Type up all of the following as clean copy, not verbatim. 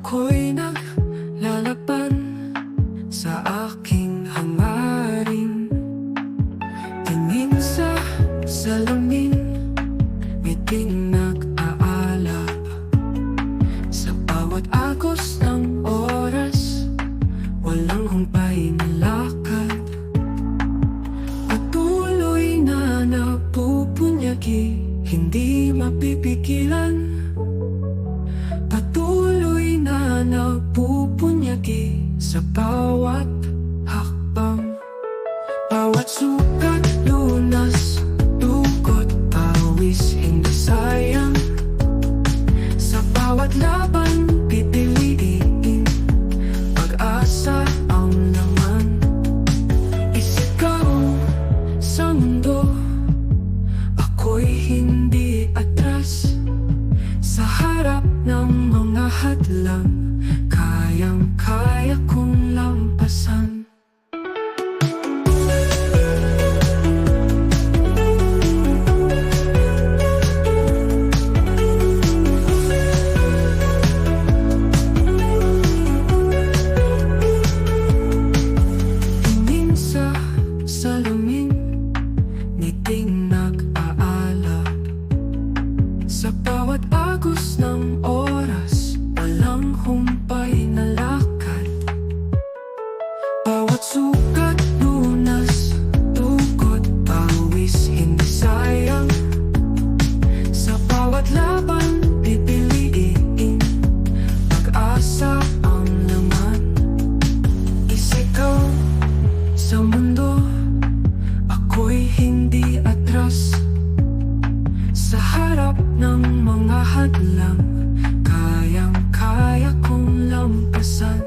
Ako'y naglalaban sa aking hangarin. Tingin sa salamin, ngiting nag-aalab. Sa bawat agos ng oras, walang humpay na lakad. Patuloy na napupunyagi, hindi mapipigilan. Patuloy na napupunyagi sa bawat hakbang. Bawat sugat, lunas, dugot, pawis, hindi sayang. Sa bawat laban, pipiliin, pag-asa ang laman. Isigaw sa mundo, ako'y hindi atras. Sa harap ng mga hadlang, kayang-kaya kong lampasan. Tingin sa salamin, ngiting nag-aalab. Sa bawat agos ng oras, walang humpay na lakad. Bawat sugat, lunas, dugot, pawis, hindi sayang. Sa bawat laban, pipiliin, pag-asa ang laman. Isigaw sa mundo, ako'y hindi atras. Sa harap ng mga hadlang, kayang-kaya kong lampasan.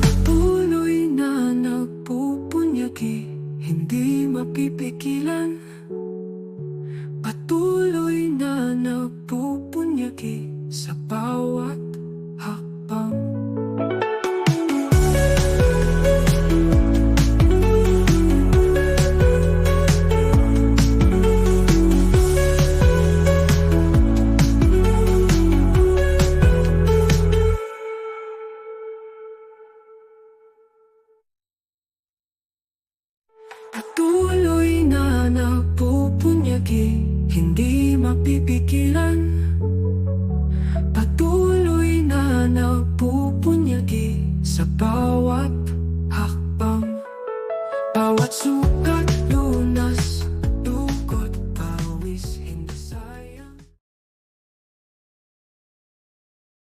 Patuloy na nagpupunyagi, hindi mapipigilan. Patuloy na nagpupunyagi sa bawat hakbang. Patuloy na nagpupunyagi, hindi mapipigilan.